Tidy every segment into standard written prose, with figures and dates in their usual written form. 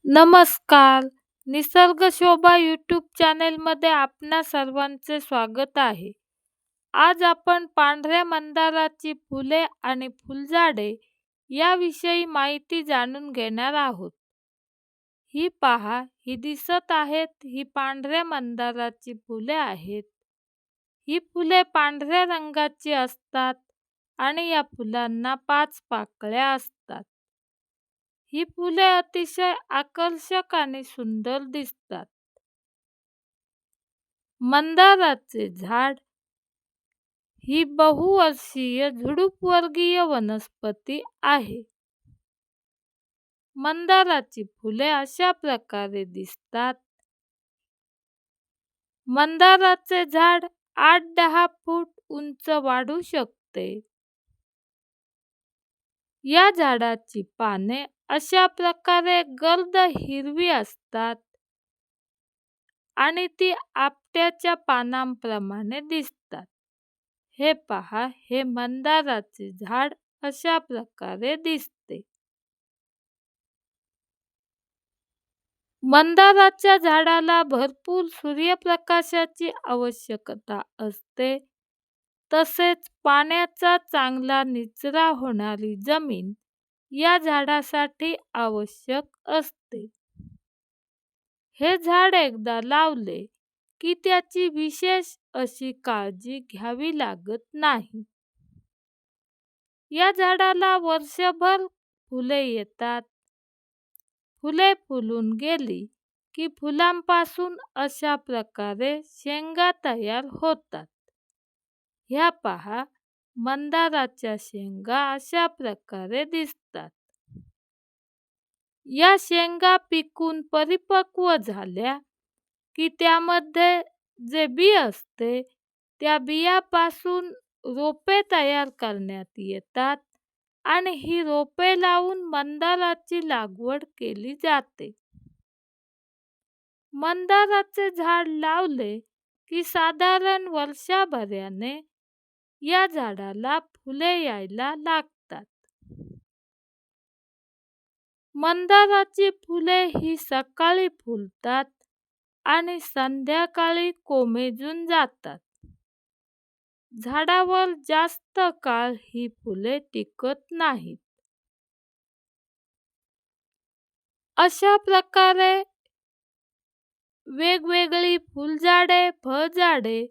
नमस्कार. निसर्ग शोभा यूट्यूब चॅनेलमध्ये आपणा सर्वांचे स्वागत आहे. आज आपण पांढऱ्या मंदाराची फुले आणि फुलझाडे याविषयी माहिती जाणून घेणार आहोत. ही पहा, ही दिसत आहेत, ही पांढऱ्या मंदाराची फुले आहेत. ही फुले पांढऱ्या रंगाची असतात आणि या फुलांना 5 पाकळ्या असतात. ही फुले अतिशय आकर्षक आणि सुंदर दिसतात. मंदाराचे झाड ही बहुवर्षीय झुडूपवर्गीय वनस्पती आहे. मंदाराची फुले अशा प्रकारे दिसतात. मंदाराचे झाड 8-10 फूट उंच वाढू शकते. या झाडाची पाने अशा प्रकारे गर्द हिरवी असतात आणि ती आपट्याच्या पानांप्रमाणे दिसतात. हे पहा, हे मंदाराचे झाड अशा प्रकारे दिसते. मंदाराच्या झाडाला भरपूर सूर्यप्रकाशाची आवश्यकता असते. तसेच पाण्याचा चांगला निचरा होणारी जमीन या झाडासाठी आवश्यक असते. हे झाड एकदा लावले की त्याची विशेष अशी काळजी घ्यावी लागत नाही. या झाडाला वर्षभर फुले येतात. फुले फुलून गेली की फुलांपासून अशा प्रकारे शेंगा तयार होतात. ह्या पहा, मंदाराच्या शेंगा अशा प्रकारे दिसतात. या शेंगा पिकून परिपक्व झाल्या की त्यामध्ये जे बी असते त्या बियापासून रोपे तयार करण्यात येतात आणि ही रोपे लावून मंदाराची लागवड केली जाते. मंदाराचे झाड लावले की साधारण वर्षभराने या झाडाला फुले यायला लागतात. मंदाराची फुले ही सकाळी फुलतात आणि संध्याकाळी कोमेजून जातात. झाडावर जास्त काळ ही फुले टिकत नाहीत. अशा प्रकारे वेगवेगळी फुलझाडे, फळझाडे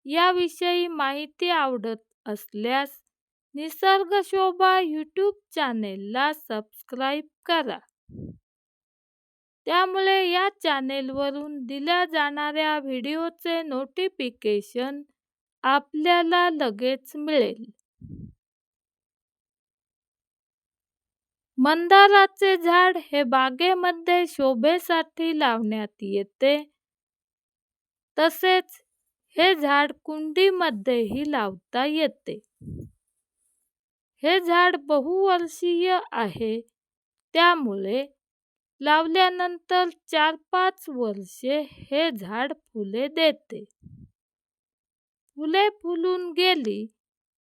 याविषयी माहिती आवडत असल्यास निसर्ग शोभा यूट्यूब चॅनेलला सबस्क्राईब करा. त्यामुळे या चॅनेलवरून दिल्या जाणाऱ्या व्हिडिओचे नोटिफिकेशन आपल्याला लगेच मिळेल. मंदाराचे झाड हे बागेमध्ये शोभेसाठी लावण्यात येते. तसेच हे झाड कुंडीमध्येही लावता येते. हे झाड बहुवर्षीय आहे, त्यामुळे लावल्यानंतर 4-5 वर्षे हे झाड फुले देते. फुले फुलून गेली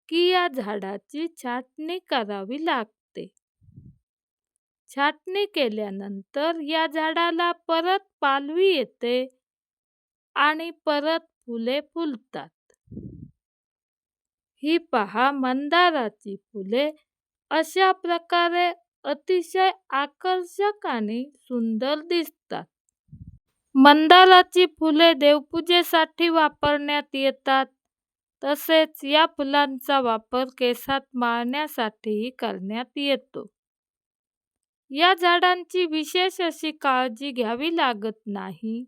की या झाडाची छाटणी करावी लागते. छाटणी केल्यानंतर या झाडाला परत पालवी येते आणि परत फुले फुलतात. ही पहा, मंदाराची फुले अशा प्रकारे अतिशय आकर्षक आणि सुंदर दिसतात. मंदाराची फुले देवपूजेसाठी वापरण्यात येतात. तसेच या फुलांचा वापर केसात माळण्यासाठीही करण्यात येतो. या झाडांची विशेष अशी काळजी घ्यावी लागत नाही.